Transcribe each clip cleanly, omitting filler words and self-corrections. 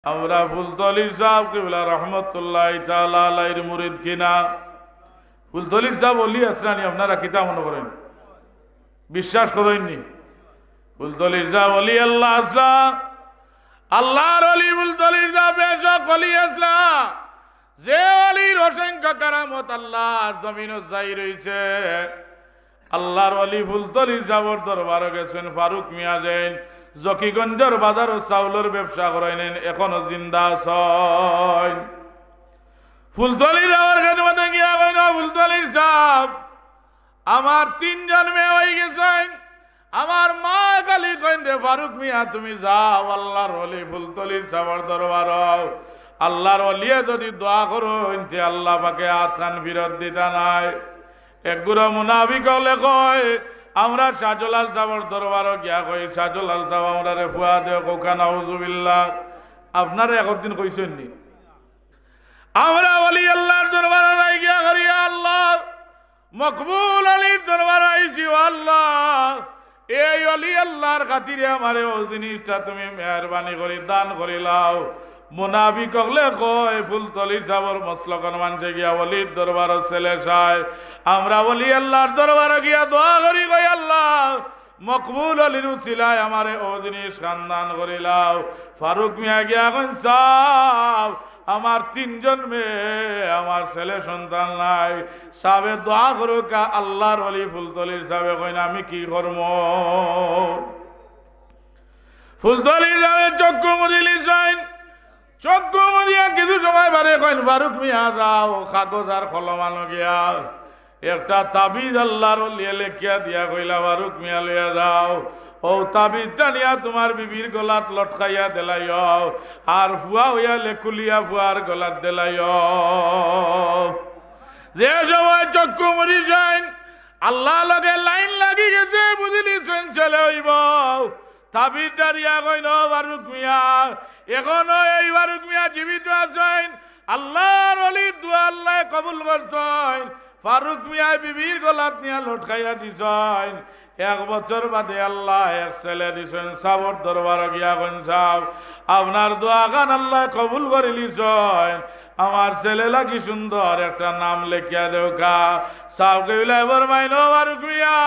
আমরা ফুলতলির সাহেব কিবলা রহমতুল্লাহ তাআলা আলাইহির মুরিদ কিনা? ফুলতলির সাহেব ওলি আসরানি আপনারা কিতা মনে করেন? বিশ্বাস করেননি? ফুলতলির সাহেব ওলি আল্লাহ আসলা, আল্লাহর ওলি ফুলতলির সাহেব বেশক ওলি আসলা। যে ওলির অসংখ্য কারামত আল্লাহর জমিনত যাই রয়েছে, আল্লাহর ওলি ফুলতলির সাহেবর দরবারে গেছেন ফারুক মিয়া জৈন জকিগঞ্জের বাজার ও চাউলের ব্যবসা করাইলেন, এখনো জিন্দা আছেন। ফুলতলির আমার খেদমতে গিয়া কইল, ফুলতলির সাহেব আমার 3 জন মেয়ে হয়ে গেছেন, আমার মা খালি কইন রে ফারুক মিয়া তুমি যাও আল্লাহর ওলি ফুলতলির সাহেবের দরবার। আল্লাহর ওলিয়ে যদি দোয়া করো ইনতে আল্লাহ পাকে আতখান ফিরত দিতা নাই। একগুলো মুনাফিক হলে কয় আমরা শাহজালাল সাহেবের দরবারও গিয়া কই শাহজালাল সাহেব আমরা রে ফুয়া দে কোকা নাউজুবিল্লাহ। আপনারা একদিন কইছেন নি আমরা ওলি আল্লাহর দরবারে যাই গিয়া করি আল্লাহ মকবুল আলীর দরবারে আইছি, আল্লাহ এই ওলি আল্লাহর খাতিরে আমারে ও জিনিসটা তুমি মেহেরবানি করি দান করিলাও। মুনাফিক হলে কয় ফুলতলির সাহেবের মসলকন মানছে গিয়া ওলির দরবার ছেলে চায়, আমরা ওলি আল্লাহর দরবারে গিয়া দোয়া করি কই আল্লাহ মকবুল আলীর উসিলায় আমারে ও জিনিস খানদান করিলাও। ফারুক মিয়া গিয়া কইন সাহেব আমার 3 জন মেয়ে, আমার ছেলে সন্তান নাই, সাহেবে দোয়া করুক আল্লাহর ওলি ফুলতলির সাহেবে কইন আমি কি করব? ফুলতলির সাহেবে চক্ষু মুদিলি চাইন, চক্ষু মুদিয়া কিছু সময় বারে কইন ফারুক মিয়া যাও কাগজ আর কলম আনো গিয়া একটা তাবিজ আল্লাহর ওলি লেখিয়া দিয়া কইলা ফারুক মিয়া লইয়া যাও, ও তাবিজটা নিয়া তোমার বিবির গলাত লটকাইয়া দিলাইও আর ফুয়া হইয়া লেকুলিয়া ফুয়ার গলাত দিলাইও। যে সময় চক্ষু মুড়ি যাইন আল্লাহ লগে লাইন লাগি গেছে বুঝলি ছেলে হইব। তাবিজটা দিয়া কইন ফারুক মিয়া এখনো এই ফারুক মিয়া জীবিত আছেন, আল্লাহর ওলির দোয়া আল্লাহ কবুল করছেন। ফারুক মিয়া বিবির গলাত নিয়া লটকাইয়া দিছেন। 1 বছর বাদে আল্লাহ এক ছেলে দিছেন। সাবর দরবার গিয়া কইন সাহেব আপনার দোয়া গান আল্লাহ কবুল করে লিছেন, আমার ছেলে লাগি সুন্দর একটা নাম লেখিয়া দেও কা। সাহেব কইলা এবার মাইনো ফারুক মিয়া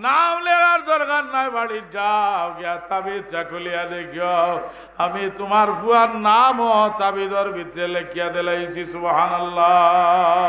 নাম লেখার দরকার নাই, বাড়ি যাও গিয়া তাবিজটা খুলিয়া দেখিও আমি তোমার ফুয়ার নাম ও তাবিজের ভিতরে লেখিয়া দিলাইছি। সুবহানাল্লাহ।